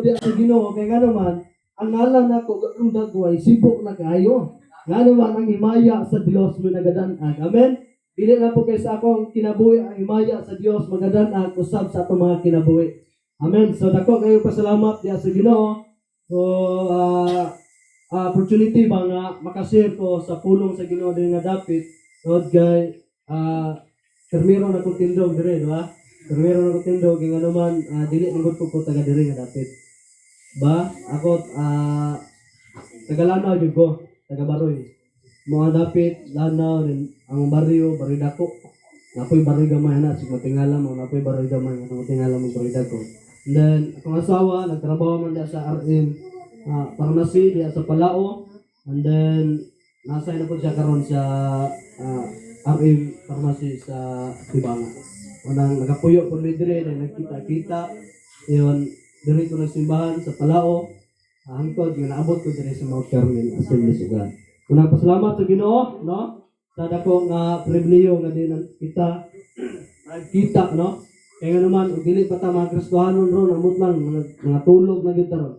ko di sa Ginoo kay nga naman ang ngalan nako ang dagway sibok na kayo. Nga naman ang himaya sa Dios mo nagadanag. Amen. Dili na po kay sa akong kinabuhi ang himaya sa Dios magadanag usab sa atong mga kinabuhi. Amen. So dako kayo pasalamat diha sa Ginoo. So opportunity ba nga makashare ko sa pulong sa Ginoo din nga dapit. Lord kay termiro na kong tindog dire, di ba? Termiro na kong tindog nga naman dili nangod ko taga dire nga dapit. Ba? Ako taga Lanao jud ko, taga Baroy. Mga dapit Lanao rin ang baryo dako. Napoy baryo gamay na sig matingala mo, napoy baryo gamay nga matingala mo baryo dako. And then akong asawa nagtrabaho man diha sa RM pharmacy diha sa Palao. And then nasa na po siya karon sa RM pharmacy sa Tibanga. Unang nagapuyo po mi dire na nagkita-kita. Iyon diri ko nagsimbahan sa Palao. Hangtod nga naabot ko dire sa Mount Carmel Assembly of God. Unang pasalamat sa Ginoo, no? Sa dako nga pribilehiyo nga din kita nagkita, no? Kaya nga naman ug dili pa ta mga Kristohanon ron amot lang mga tulog na gyud ron.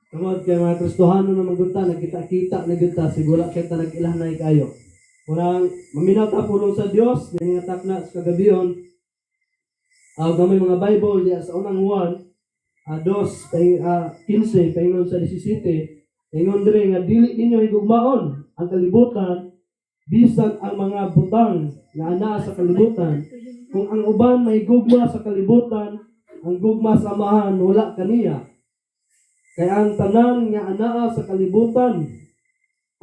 Tungod kay mga Kristohanon na maggunta nagkita-kita na gyud ta siguro kay ta nag-ilahnay kayo. Unang maminaw ta pulong sa Dios, ningatak na sa kagabihon. Gamay mga Bible diya sa unang Juan 2:15 paingon sa 17. Ingon dire nga dili ninyo higugmaon ang kalibutan bisag ang mga butang nga anaa sa kalibutan. Kung ang uban may gugma sa kalibutan, ang gugma sa amahan wala kaniya. Kaya ang tanan nga anaa sa kalibutan,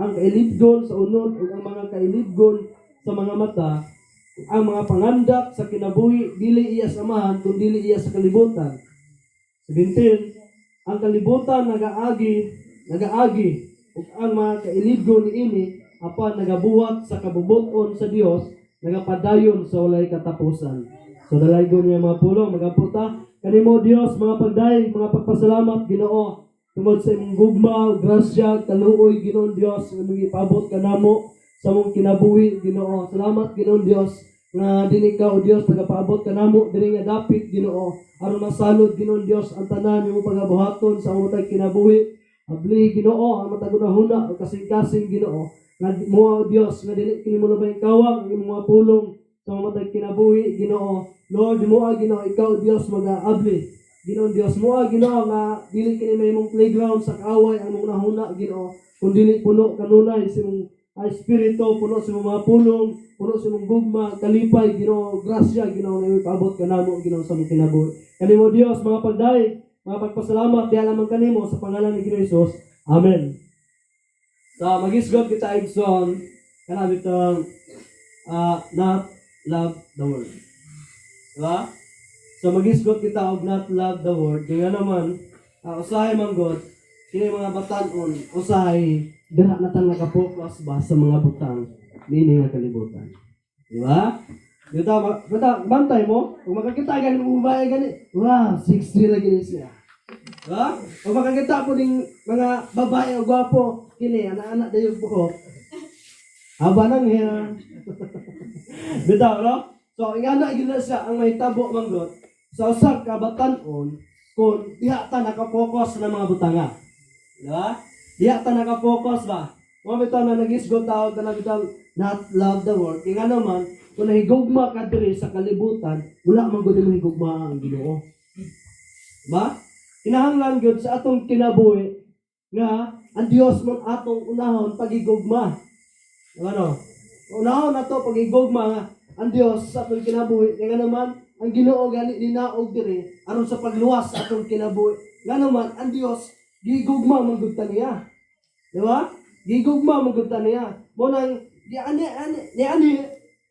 ang kailibgon sa unod ug ang mga kailibgon sa mga mata, ang mga pangandak sa kinabuhi dili iya sa amahan kundi dili iya sa kalibutan. 17. Ang kalibutan nagaagi ug ang mga kailibgon niini apan nagabuhat sa kabubuton sa Dios, nagapadayon sa walay katapusan. So dalaygon niya mga pulong magaputa kanimo Dios mga pagdaig, mga pagpasalamat Ginoo tungod sa imong gugma, grasya, kaluoy Ginoong Dios nga nagipabot kanamo sa mong kinabuhi Ginoo. Salamat Ginoong Dios nga dili ka o Dios nagapaabot kanamo diri nga dapit Ginoo aron masalud Ginoong Dios ang tanan nimo pagabuhaton sa among kinabuhi. Abli Ginoo ang matag hunahuna o kasing-kasing Ginoo nga mo Dios nga dili kini mo labay kawang ang imong mga pulong sa matag kinabuhi Ginoo. Lord mo Ginoo ikaw Dios mag-abli Ginoong Dios mo Ginoo nga dili kini may imong playground sa kaaway ang imong nahuna Ginoo kundi dili puno kanunay sa imong espiritu, puno sa mga pulong, puno sa imong gugma, kalipay Ginoo, grasya Ginoo nga ipaabot kanamo Ginoo sa imong kinabuhi. Kanimo Dios mga pagdaig, mga pagpasalamat diha lamang kanimo sa pangalan ni Ginoong Hesus. Amen. So magisgot kita igsoon kana bitong not love the world. Diba? So magisgot kita og not love the world. Kaya naman usahay man God kini mga batan-on usahay dira na tang nakapokus ba sa mga butang nini nga kalibutan. Diba? Dito bantay mo kung makakita gani mo babae gani. Wow, 60 lagi ni siya. Diba? Kung makakita po ding mga babae o gwapo kini anak-anak dayo buhok. Haba nang hair. Dito, no? So ingana gyud siya ang may tabo manggot. Sa usa ka batan-on kung diha ta nakapokus na mga butanga. Diba? Diha ta nakapokus ba? Mo bitaw na nagisgot tawag na bitaw not love the world. Kaya naman kung nahigugma ka diri sa kalibutan, wala man gud mo higugma ang Ginoo. Ba? Kinahanglan gyud sa atong kinabuhi nga ang Dios man atong unahon pagigugma. Ano? Unahon nato pagigugma nga ang Dios sa atong kinabuhi. Kaya naman ang Ginoo gani dinaog diri aron sa pagluwas sa atong kinabuhi. Nga naman ang Dios gigugma man gud ta niya. Di ba? Gigugma man gud ta niya. Mo nang di ani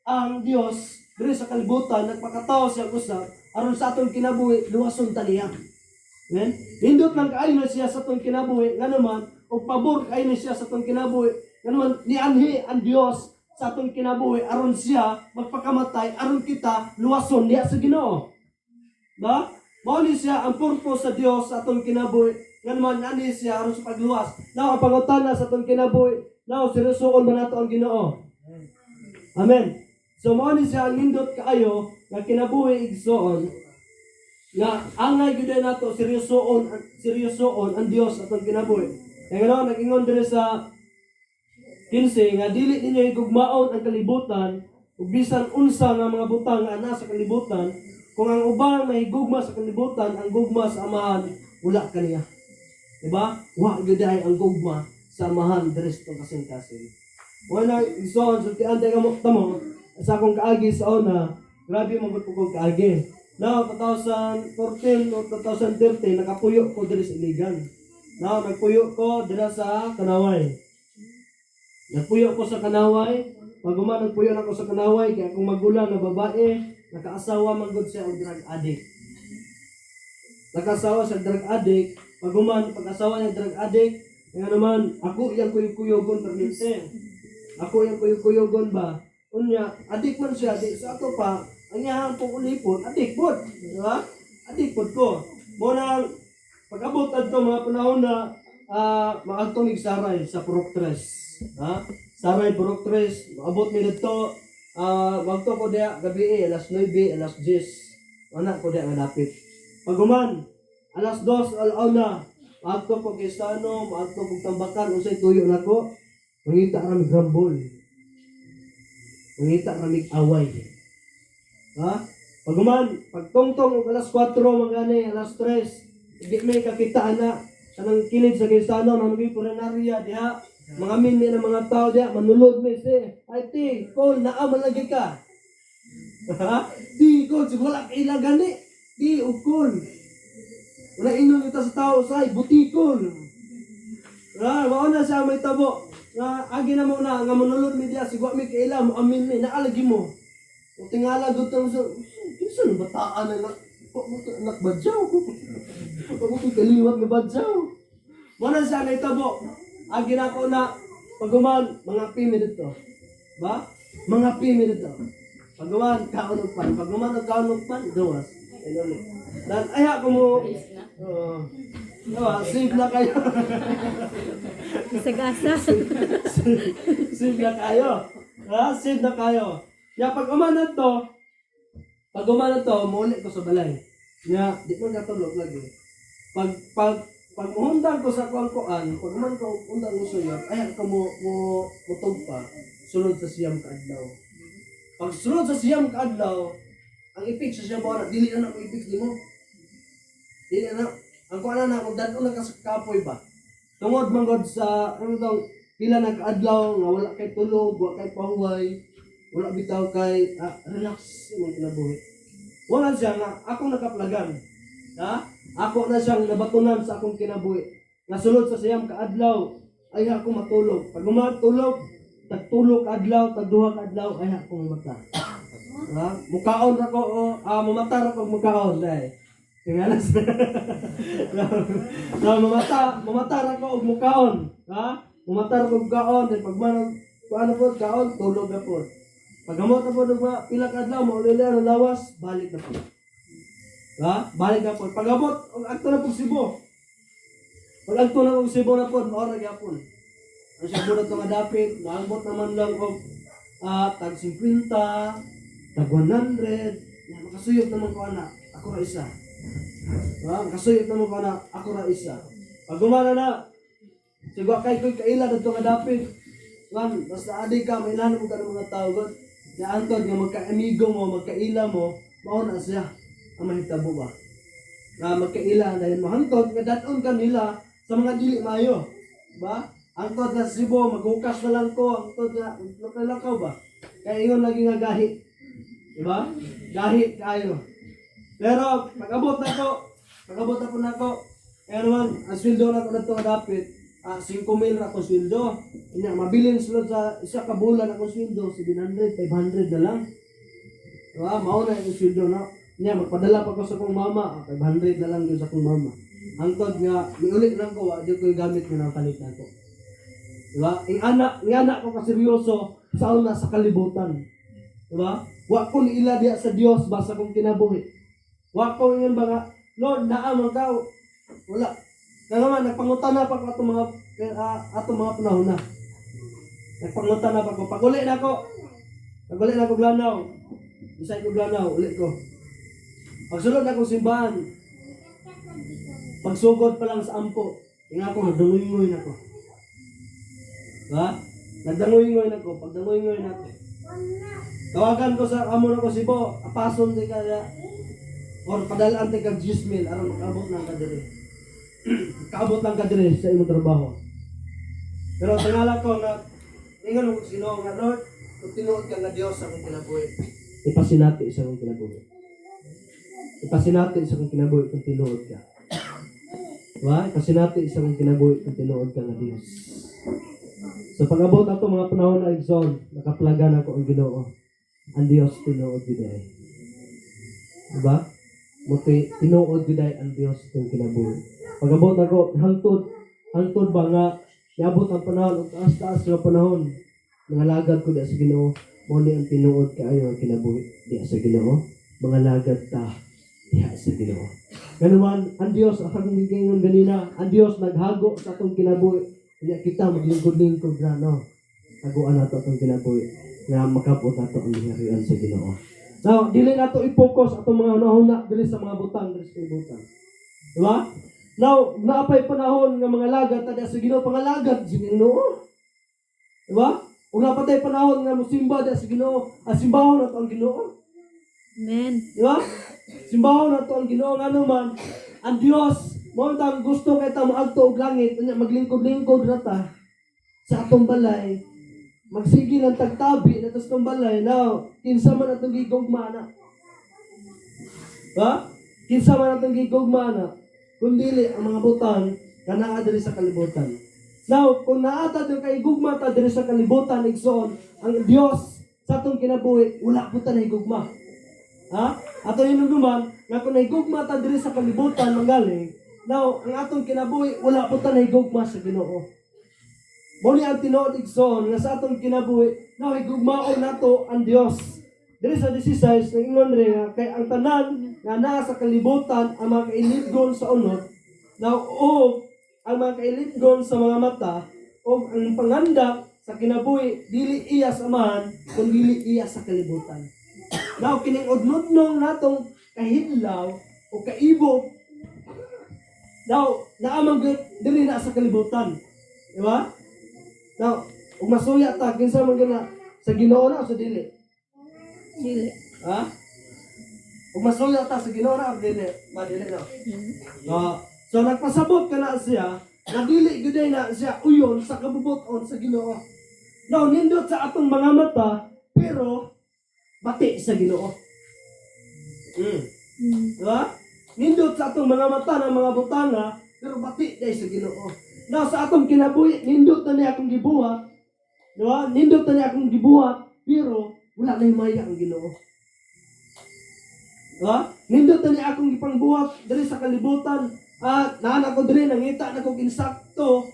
ang Dios diri sa kalibutan nagpakatawo siya usab aron sa atong kinabuhi luwason ta niya. Amen. Hindot lang kaayo na siya sa atong kinabuhi nga naman og pabor kaayo na siya sa atong kinabuhi nga naman nianhi ang Dios sa atong kinabuhi aron siya magpakamatay aron kita luwason diha sa Ginoo. Ba? Mao ni siya ang purpose sa Dios sa atong kinabuhi. Nga naman ani siya aron sa pagluwas. Now ang pangutana sa atong kinabuhi, now sinusuon ba nato ang Ginoo? Amen. So mao ni siya ang nindot kaayo nga kinabuhi igsoon nga angay gyud nato seryosoon ang Dios atong kinabuhi. Kaya nga nag-ingon diri sa 15 nga dili ninyo higugmaon ang kalibutan ug bisan unsa nga mga butang nga ana sa kalibutan, kung ang ubang mahigugma sa kalibutan, ang gugma sa amahan wala kaniya. Diba? Wa gyud ay ang gugma sa amahan diri sa kasing-kasing. Wala ison sultian tayo mo tamo sa akong kaagi sa una, grabe man gud ko kaagi. Now 2014 o 2013 nakapuyo ko diri sa Iligan. Now nagpuyo ko dira sa Kanaway. Nagpuyo ko sa Kanaway. Pag nagpuyo na ko sa Kanaway, kaya akong magulang na babae, nakaasawa man gud siya og drug addict. Nakaasawa sa drug addict, pag-asawa niya drug addict, kaya naman, ako iyang kuyog-kuyogon permite. Ako iyang kuyog-kuyogon ba? Unya, addict man siya, di sa ato pa, ang iyang pag-ulipon, addict po. Diba? Addict po ko. Muna, pag-abot adto mga panahon na maagtong saray sa Purok 3. Ha? Saray Purok 3, maabot mi dito, magto ko diya gabi alas 9, alas 10. Anak ko diya nga dapit. Paguman, alas 2 alauna, maagto ko kay Stano, maagto ko tambakan, unsay tuyo nako, mangita ra mi grambol. Mangita ra mi away. Ha? Paguman, pagtongtong og alas 4 mangani, alas 3, di may kakita ana kanang kilid sa Quezano na mga purenarya diha, mga minmi na mga tao diha manulod mi si ay ti kol naa man lagi ka. Ha? Di kol siguro wala kaila gani. Di ukol. Wala inon kita sa tao say butikol. Mao na siya may tabo. Agi na mo na nga manulod mi diha siguro mi kaila mo amin mi naalagi mo. O tingala gud tang so kinsa bataan na nakbadyaw ko. Ako ko kaliwat nga badyaw. Muna siya na itabo. Agi na ko na paguman mga pimi dito. Ba? Mga pimi dito. Paguman kaunog pan. Paguman og kaunog pan gawas. Dan aya ko mo. Save na kayo. Isagasa. Save na kayo. Ha? Save na kayo. Ya pag umanad to, muli ko sa balay. Ya, di man katulog lagi. Pag muhundan ko sa kuan, pag man ko undang ko suyod, ay ko mo tugpa sulod sa siyam ka adlaw. Pag sulod sa siyam ka adlaw, ang ipik sa siyam ka dili na ko ipik nimo. Dili na ang kuan na mo dadto na ka sa kapoy ba. Tungod man gud sa ano tong pila na ka adlaw nga wala kay tulog, wala kay pahuway, wala bitaw kay relax mo kinabuhi. Wala siya nga akong nakaplagan. Ha? Ako na siyang nabatunan sa akong kinabuhi. Nasulod sa siyam kaadlaw, ay ako matulog. Pag matulog, tagtulog adlaw, tagduha kadlaw, ay ako mamata. Ha? Mukaon ra ko, mamata ra ko mukaon dai. Tingalas. Mamata ra ko og mukaon. Ha? Mamata ra ko og mukaon, then pag ano po, kaon, tulog na po. Pag gamot na po ng pila kadlaw, maulila ng lawas, balik na po. Ha? Balik na po. Pag gamot, agto na po Cebu. Pag agto na po Cebu na po, maura gyapon. Ang Cebu na ito nga dapit, naambot naman lang ko tag 50, tag 100. Yan, makasuyot naman ko anak, ako ra isa. Ha? Makasuyot naman ko anak, ako ra isa. Pag gumana na, sigwa kay ko'y kaila na ito nga dapit. Man, basta adik ka, may ilan mo ka ng mga tao God. Naantod nga magka-amigo mo, magkaila mo, mauna siya ang mahitabo ba? Na magkaila dahil mahantod, nga daton ka nila sa mga dili mayo. Ba? Antod na Cebu, maghukas na lang ko, antod na, nakalakaw ba? Kaya ingon lagi nga gahi. Diba? Gahi kayo. Pero, pag-abot na po na ko, kaya naman, ang sweldo na ko na ito dapit, 5,000 na akong sweldo. Mabilin sulod sa isa ka bulan akong sweldo, 700, 500 na lang. Diba? Mauna yung sweldo na. Magpadala pa ko sa akong mama, 500 na lang yun sa akong mama. Hangtod nga, niulit lang ko, di ko yung gamit nga nakalit na ko. Diba? Ang anak ko kaseryoso, sa una sa kalibutan. Diba? Wa ko ni ila diya sa Dios basta kong kinabuhi. Wa ko yun ba nga, Lord, naamang ka, wala. Kaya naman, nagpangutana pa ko atong mga panahon na. Nagpangutana pa ko. Pag-uli na ko glanaw. Isay ko glanaw, ulit ko. Pagsulod na kong simbahan, pagsugod pa lang sa ampo, tingnan ko, nagdangoy-ngoy na ko. Ha? Nagdangoy-ngoy na ko, pagdangoy-ngoy na ko. Tawagan ko sa amo na ko si Bo, apason di ka na, or padalaan di ka 10,000, aron makaabot lang ka diri. Makaabot lang ka diri sa imong trabaho. Pero tingala ko na, tingnan mo sino nga Lord, kung tinuod ka nga Diyos sa akong kinabuhi. Ipasinati sa akong kinabuhi. Ipasinati sa akong kinabuhi kung tinuod ka. Diba? Ipasinati sa akong kinabuhi kung tinuod ka nga Diyos. So pag-abot ato mga panahon na igsoon, nakaplagan ako ang Ginoo. Ang Diyos tinuod giday. Diba? Muti tinuod giday ang Diyos kung kinabuhi. Pag-abot ako, hangtod ba nga niabot ang panahon o taas-taas nga panahon. Mga lagad ko di sa Ginoo, mo ni ang tinuod kaayo ang kinabuhi di sa Ginoo. Mga lagad ta di sa Ginoo. Ganuman, ang Diyos akong gigingon ganina, ang Diyos naghago sa atong kinabuhi. Kaya kita maglingkod-lingkod na, no? Taguan nato atong kinabuhi na makabot nato ang harian sa Ginoo. Now, dili nato i-focus atong mga nahuna dili sa mga butang, dili sa butang. Diba? Now, naapay panahon nga mga lagad tada sa Ginoo, pangalagad sa Ginoo. Diba? Kung napatay panahon nga musimba tada sa Ginoo, simbahon nato ang Ginoo. Amen. Diba? Simbahon nato ang Ginoo nga naman ang Dios mo tang gusto kay ta moadto og langit, unya maglingkod-lingkod na ta sa atong balay. Magsige lang tagtabi na sa atong balay. Now, kinsa man atong gigugma na? Ha? Kinsa man atong gigugma na? Kung dili ang mga butang na naa diri sa kalibutan. Now, kung naata yung kaigugma ta diri sa kalibutan, igsoon, ang Dios sa atong kinabuhi, wala po ta na higugma. Ha? Ato hinumduman, nga kung nahigugma ta diri sa kalibutan, manggaling, now, ang atong kinabuhi, wala po ta na higugma sa Ginoo. Muli ang tinuod igsoon, nga sa atong kinabuhi, now, higugmaon nato ang Dios. Diri sa 16, nag-ingon rin nga, kay ang tanan nga naa sa kalibutan, ang mga kailibgon sa unod, now, o ang mga kailibgon sa mga mata, o ang pangandak sa kinabuhi, dili iya sa amahan, kung dili iya sa kalibutan. Now, kining udnudnong natong kahidlaw o kaibog, now, naamang dili na sa kalibutan. Diba? Now, kung masuya ta, kinsa man gina sa Ginoo na o sa dili? Dili. Ha? Kung masuya ta sa Ginoo na o dili? Madili na. No. So, nagpasabot ka na siya, na dili gyud na siya uyon sa kabubuton sa Ginoo. Now, nindot sa atong mga mata, pero bati sa Ginoo. Diba? Nindot sa atong mga mata ng mga butanga, pero bati dahil sa Ginoo. Now, sa atong kinabuhi, nindot na niya akong gibuhat. Diba? Nindot na niya akong gibuhat, pero wala na himaya ang Ginoo. Diba? Nindot na niya akong gipangbuhat diri sa kalibutan. At naan ako diri, nangita na kong insakto.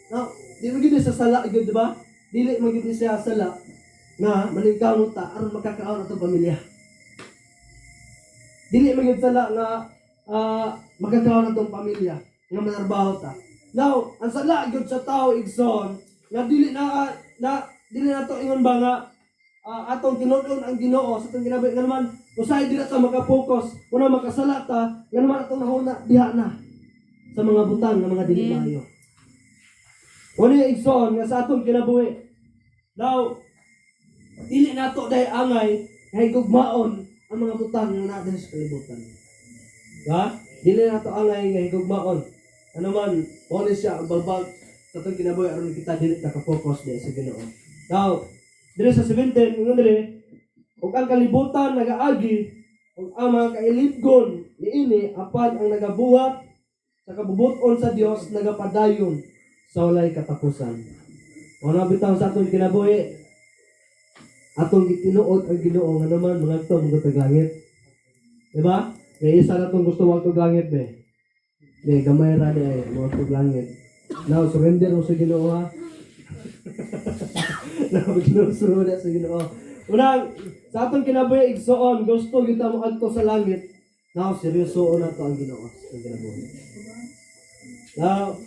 Now, di magiging sa sala, diba? Dili magiging siya sala na maningkamot ta aron makakaon atong pamilya. Dili magiging sala nga makakaon atong pamilya nga manarbaho ta. Now, ang sala gyud sa tao igsoon nga dili na to ingon ba nga atong tinud-on ang Ginoo sa atong ginabuhi nga naman usahay dili ta maka-focus una makasala ta nga naman atong nahuna diha na sa mga butang nga mga dili maayo. Wala igsoon nga sa atong kinabuhi. Now, dili nato dahil angay kay gugmaon ang mga butang nga naa sa kalibutan. Ha? Dili nato angay kay gugmaon. Ano man, police siya ang balbag sa itong kinabuhi aron kita dili naka-focus dahil sa Ginoo. Now, dili sa 17, ingon dili, ug ang kalibutan nagaagi, ug ang mga kailibgon niini apan ang nagabuhat sa kabubuton sa Dios nagapadayon sa walay katapusan. Ano bitaw sa atong kinabuhi? Atong gitinuod ang Ginoo nga naman mga ito magtag langit. Diba? Kaya isa na itong gusto magtag langit be. Di, gamay ra di ay magtag langit. Now, surrender mo sa Ginoo ha. Now, surrender sa Ginoo. Unang, sa atong kinabuhi igsoon, gusto kita mo adto sa langit. Now, seryosoon na to ang Ginoo sa kinabuhi. Now,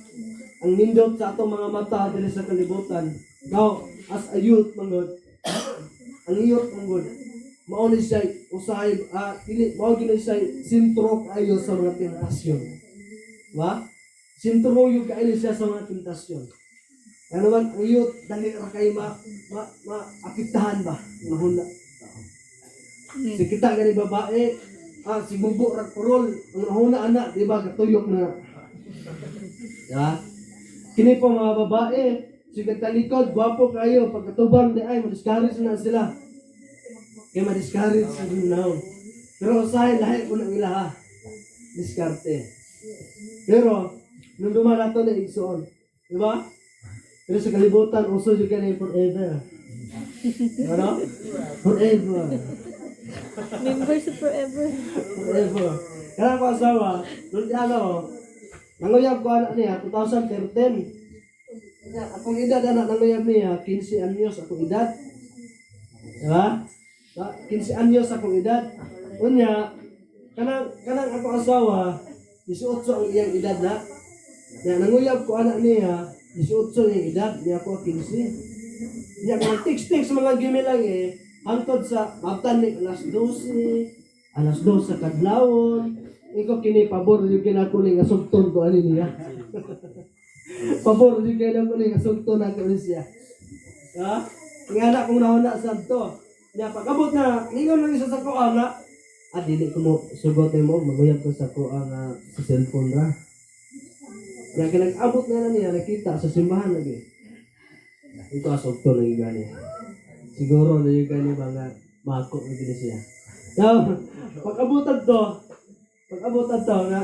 ang nindot sa atong mga mata diri sa kalibutan. Now, as a youth, manggod, ang iyot manggod, mao ni siya usahay dili mao gini siya sintro kayo sa mga tentasyon. Ba? Sintro yung kayo siya sa mga tentasyon. Kaya naman ang youth dali ra kay apektahan ba mahuna. Si kita gani babae, si bubo ra kurol, ang mahuna anak, di ba katuyok na. Ya. Kini po mga babae, sige talikod, gwapo kayo, pagkatubang di ay, ma-discourage na sila. Kaya ma-discourage na. Pero usahay, lahi ko ng ila ha. Diskarte. Pero, nung dumala to na igsoon, di ba? Pero sa kalibutan, uso yung ganyan forever. Ano? Forever. Members forever. Forever. Kaya ko asawa, nung ano, nanguyab ko anak niya, 2013. Akong edad anak nanguyab niya, 15 anyos akong edad. Diba? 15 anyos akong edad. Unya, kanang akong asawa, 18 ang iyang edad na. Kaya nanguyab ko anak niya, 18 yung edad, niya ako 15. Niya ko text mga gimi lang hangtod sa mabtan ni alas 12 sa kadlawon. Iko kini pabor yung kinakuling asugton ko ani niya. Pabor yung kinakuling asugton ako ni siya. Ha? Ang anak kong nauna sa to. Niya pagabot na, ningon lang isa sa ko ana. Dili ko mo sugotin mo, maguyab ko sa ko sa cellphone ra. Kaya kinag-abot na niya, nakita sa simbahan lagi. Ito asugton lagi gani. Siguro na yung gani mga mako na gini siya. Now, pag-abutan to, nga,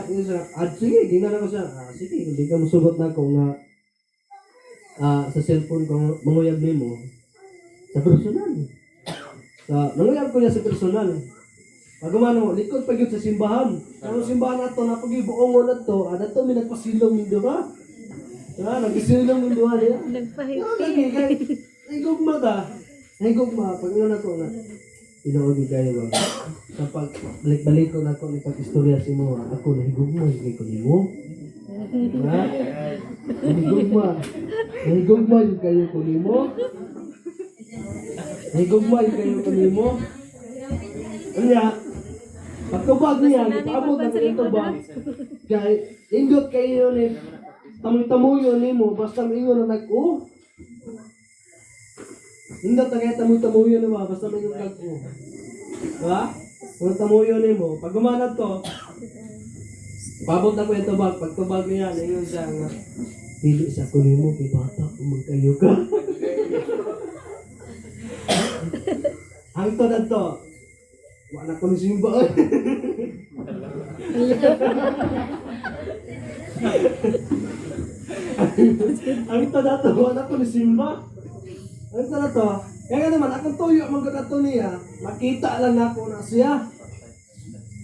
sige, gina ko siya, sige, hindi ka masugot na kung sa cellphone kung manguyab mo, sa personal. Nanguyab ko niya sa personal. Pag umano, likod pag yun sa simbahan. Ang simbahan na to, napag-ibuongon na to, to may nagpasilong nindo ba? Nagpasilong nindo ba niya? Nagpahipit. Nahigugma ta. Pag ino na ko nga, tinood kayo ba? Kapag balik-balik ko na ako ni pag-istorya si mo, ako nahigugma, hindi ko ni mo. Nahigugma yung kayo ko ni mo. Kanya, pagkabag niya, ipabot na kayo tubag. Kaya, indot kayo ni tamoy-tamoy ni mo, basta maingon na indot na kayo tamoy-tamoy ni mo, basta maingon nag-o. Diba? Kung tamoy ni mo, pag gumanat to, pabot na ko yung tubag. Pag tubag niya, naingon siya nga, pili sa kunin mo, kay bata, kung magkayo ka. Ang to na to, wala ko ni simba. Ang to na to, wala ko ni simba. Ang to na to, kaya naman, akong tuyo, magkakato niya, makita lang ako na siya.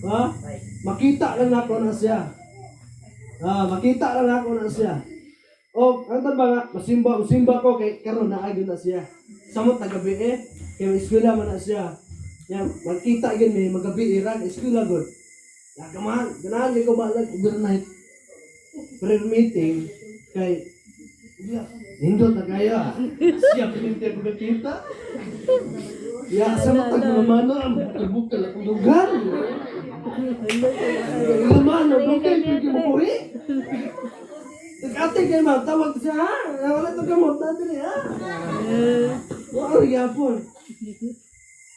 Ha? Makita lang ako na siya. O, ang ba nga, masimba ko kay karon na agad na siya. Samot na gabi kay may eskwela man na siya. Yan, magkita yun magabi iran, eskwela god. Nagaman, ganahan ko balag overnight prayer meeting kay nindot na kaya. Siya pinintay ko kita. Ya, samot na mamana, magbukal akong lugar. Mamana, bukal, hindi mo kuhi. Nag-ate kayo ma'am, tawag siya ha? Wala ito gamot natin ha? Wala yapon.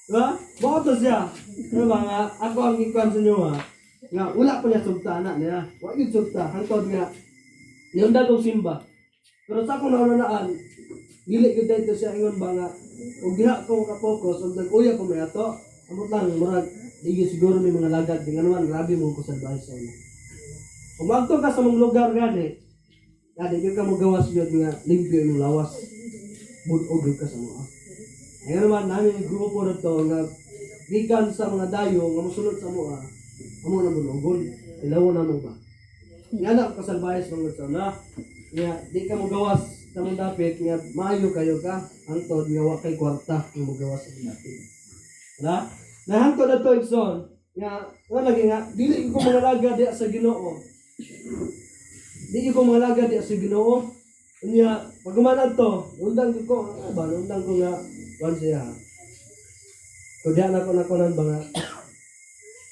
Diba? Bakit to siya? Diba nga, ako ang ikuan sa inyo ha? Nga, wala pa niya sugta na niya. Wala yung sugta, hangtod nga. Yung dagong simba. Pero sa akong naunanaan, dili ko dito siya ingon ba nga, kung diha ko makapokus, kung nag-uya ko may ato, amot lang, marag, hindi siguro may mga lagad, di nga naman, grabe mo ko sa advice on. Kung magto ka sa mga lugar gani, di ka mo gawas yun nga, limpyo yung lawas. Budog ka sa mga. Ngayon naman, namin yung grupo na to, nga, gikan sa mga dayo, nga musulod sa mga, amo na bunogon, ilaw na mo ba? Nga na, kasalbayas mga sa na, nga, di ka mo gawas sa mga dapit, nga, maayo kayo ka, hangtod, nga, wakay kwarta, nga mo gawas sa mga dapit. Wala? Nahangtod na to, Ikson, nga, lagi nga, dili ko mga laga di sa Ginoo. Di ko mga laga di sa Ginoo. Unya, pag umanad to, undang ko nga, kuan siya. Kaya na ko nakunan ba nga,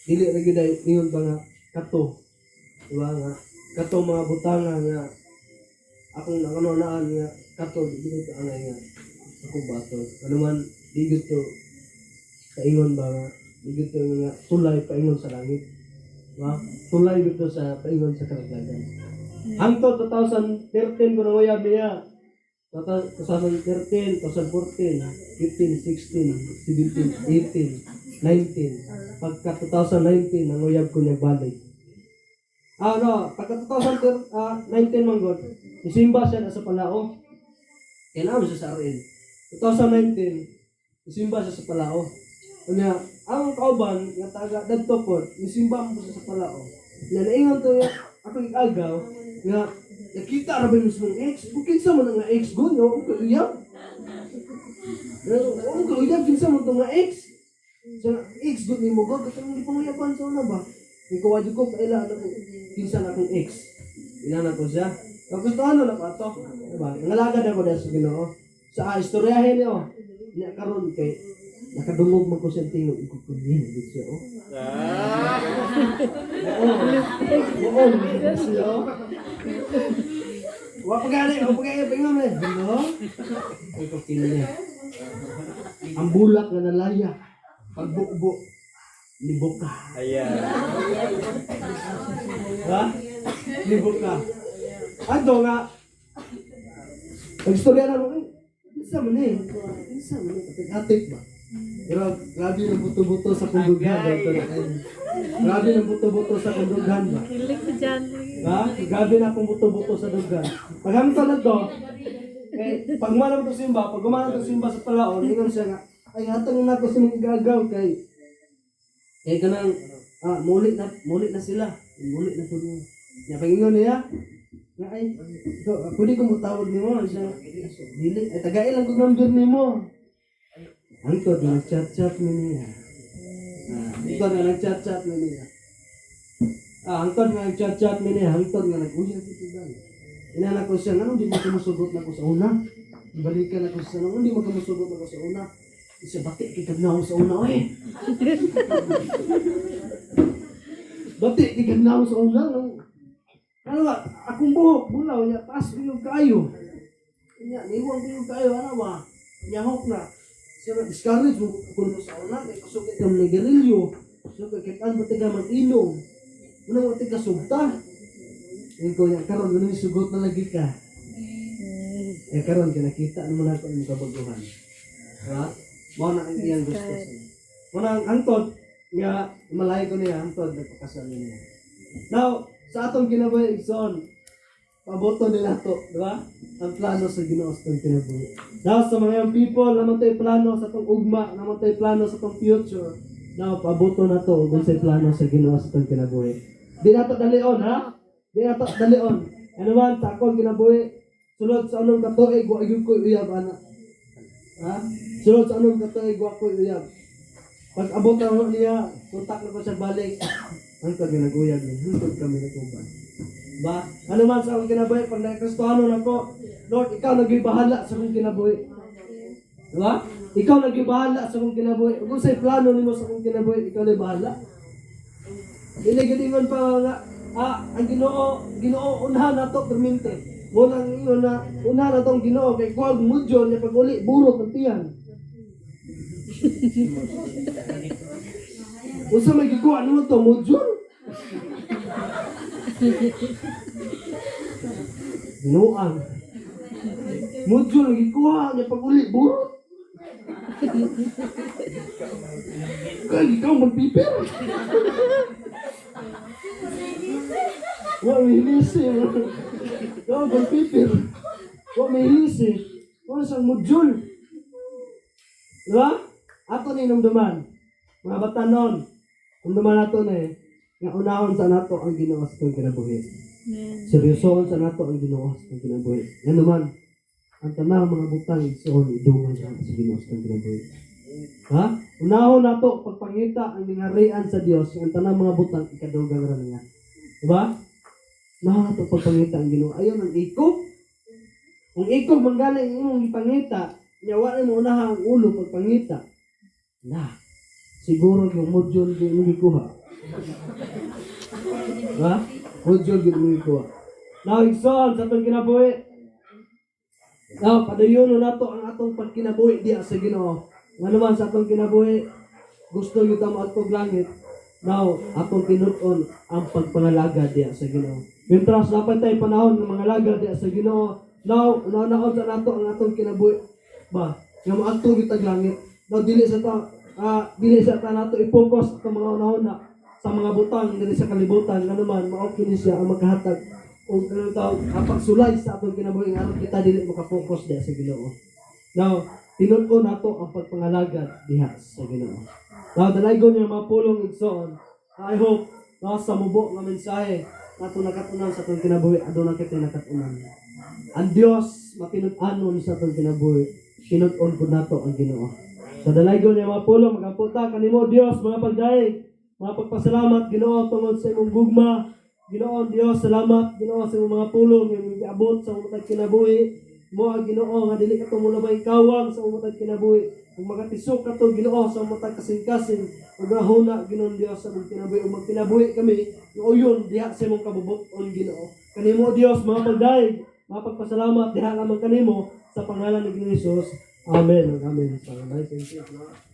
dili na gyud ingon ba nga kato. Diba nga, kato mga butanga nga akong nakanunaan nga kato dili to angay nga ako bato. Ano man di gyud to kaingon ba nga, di gyud to nga tulay paingon sa langit. Diba? Tulay gyud to sa paingon sa karagdagan. Hangtod 2013 ko nanguyab niya. 2013, 2014, 15, 16, 17, 18, 19. Pagka 2019, nanguyab ko niya balik. Pagka 2019 man god, isimba siya na sa Palao. Kailangan siya sa RN. 2019, isimba siya sa Palao. Kanya, ang kauban, nga taga dadto po, isimba mo siya sa Palao. Naingon to yung ako igagaw, nga nakita ra ba yung mismong ex? Kung kinsa mo na nga ex go, no? Ang kauyab. Ang kauyab, kinsa mo to nga ex? Sa ex go ni mo go, kasi hindi pa mayapan sa una ba? Ikaw wadyo ko, kaila na ko, kinsa na akong ex. Inana ko siya. Tapos to ano na pa to? Diba? Nangalagad ako dahil sa Ginoo. Sa istoryahin niyo, niya karon kay nakadungog man ko sa tingog ko kundi gid siya oh. Oo, siya. Wa pagani, pingon eh. Hello? Ito kinaya. Ang bulak na nalaya. Pagbukbo, libok ka. Ayan. Ha? Libok ka. Ato nga. Pagstorya na mo, isa mo ni. Isa mo ni. Atik ba? Pero grabe ng buto-buto sa kundughan. Grabe ng buto-buto sa kundughan ba? Kilig si John. Ha? Grabe na akong buto-buto sa dughan. Pag hamto na to, pag gumanap to simba, pag gumanap to simba sa Palaon, ingon siya nga, ay hatang na ako sa mga gagaw kay kanang muli na sila. Muli na to. Nya pagingon niya. Nga ay, pwede ko mo tawag nimo siya. Dili, ay tagay lang kog number nimo. Angkod na nag-chat-chat niya. Angkod na nag-chat-chat niya. Angkod nga nag-chat-chat niya. Angkod nga nag-uyag ito ba? Inana ko siya, ano di mo kumusugot na ko sa una? Balikan ako sa ano, hindi mo kumusugot na ko sa una. Isa bati, kikag na ako sa una, oy. Bati, kikag na ako sa una. Ano ba, akong buhok, bulaw niya, taas ko yung kayo. Niwang ko yung kayo, ano ba? Nyahok na. Siya discourage mo kung sa una, kaya kusukit ng negerilyo. So, kakitaan mo tiga mag-inom. Una mo tiga sugta. Yung ko niya, karon ganun yung sugot na lagi ka. Eh, karon ka nakita naman ako ng kabaguhan. Ha? Mga na ang iyang gusto sa niya. Mga ang antod, nga, malay ko niya, antod, nagpakasal niya. Now, sa atong kinabuhi, Igsoon, paboto nila to, di ba? Ang plano sa Ginoo sa itong kinabuhi. Now, sa mga young people, naman tayo plano sa itong ugma, naman tayo plano sa itong future. Now, paboto na to, kung sa'yo plano sa Ginoo sa itong kinabuhi. Di na to dalion, ha? Di na to dalion. Ano man, sa akong kinabuhi, sulod sa anong katoig, wa yun ko'y uyab, anak. Ha? Sulod sa anong katoig, wa ko'y uyab. Pag abot na niya, kontak na ko siya balik. Ang kag nag-uyab niya, hintod kami nagkuban. Ba? Ano man sa akong kinabuhi, pag na-Kristohano na ko, Lord, ikaw nag-ibahala sa akong kinabuhi. Diba? Ikaw nag-ibahala sa akong kinabuhi. Kung sa'y plano nimo sa akong kinabuhi, ikaw nag-ibahala. Iligadingon pa nga, ang Ginoo, unahan na to, permente. Munang ingon na, unahan na tong Ginoo, kay kuwag mudyon, niya pag-uli, burot ng tiyan. Usa may gikuha nimo to, mudyon? Nuang. Mudyon ang gikuha, niya pag-uli, burot. Kaya ikaw magpipir. Wa may hilisi. Ikaw magpipir. Wa may hilisi. Wa siyang mudyon. Diba? Ato ni numduman. Mga batanon. Numduman nato na nga unahon sa nato ang Ginoo sa itong kinabuhi. Seryosohon sa nato ang Ginoo sa itong kinabuhi. Yan naman. Ang tanang mga butang igsoon idungan sa Ginoo sa itong kinabuhi. Ha? Unahon nato pagpangita ang ningarian sa Dios ang tanang mga butang ikadugang ra niya. Diba? Unahon nato pagpangita ang Ginoo. Ayon ang ikog. Kung ikog manggaling imong ipangita, nya wa mo unaha ang ulo pagpangita. Na, siguro yung module yung mga kuha. Ha? Module yung mga kuha. Now, igsoon sa itong kinabuhi. Now, padayon na nato ang atong pagkinabuhi diya sa Ginoo. Nga naman sa atong kinabuhi, gusto yung tamo atong langit. Now, atong tinuton ang pagpangalaga diya sa Ginoo. Mientras dapat tayo panahon ng mga laga diya sa Ginoo. Now, unaon sa nato ang atong kinabuhi. Ba, nga maadto kitag langit. Now, dili sa ta nato i-focus sa mga unahon na sa mga butang dili sa kalibutan nga naman mao kini siya ang magkahatag o kanang tawag pagsulay sa atong kinabuhi nga aron kita dili maka-focus diya sa Ginoo. Now, tinud-on nato ang pagpangalagad diha sa Ginoo. Now, dalaygon yung mga pulong igsoon. I hope na sa mubo nga mensahe nato nakatunan sa atong kinabuhi aduna kita nakatunan. Ang Dios matinud-anon sa atong kinabuhi. Tinud-on pud nato ang Ginoo. So dalaygon yung mga pulong magaputa kanimo Dios mga pagdaig. Mga pagpasalamat Ginoo tungod sa imong gugma. Ginoo Dios salamat Ginoo sa imong mga pulong nga giabot sa imong kinabuhi. Mo ang Ginoo nga dili ka tumulabay kawang sa imong kinabuhi. Ug magatisok ka to Ginoo sa imong kasing-kasing ug gahuna Ginoo Dios sa imong kinabuhi ug magkinabuhi kami uyon diha sa imong kabubuton Ginoo. Kanimo Dios mga pagdaig, mga pagpasalamat diha lamang kanimo sa pangalan ni Ginoong Hesus. Amen. Amen. Thank you.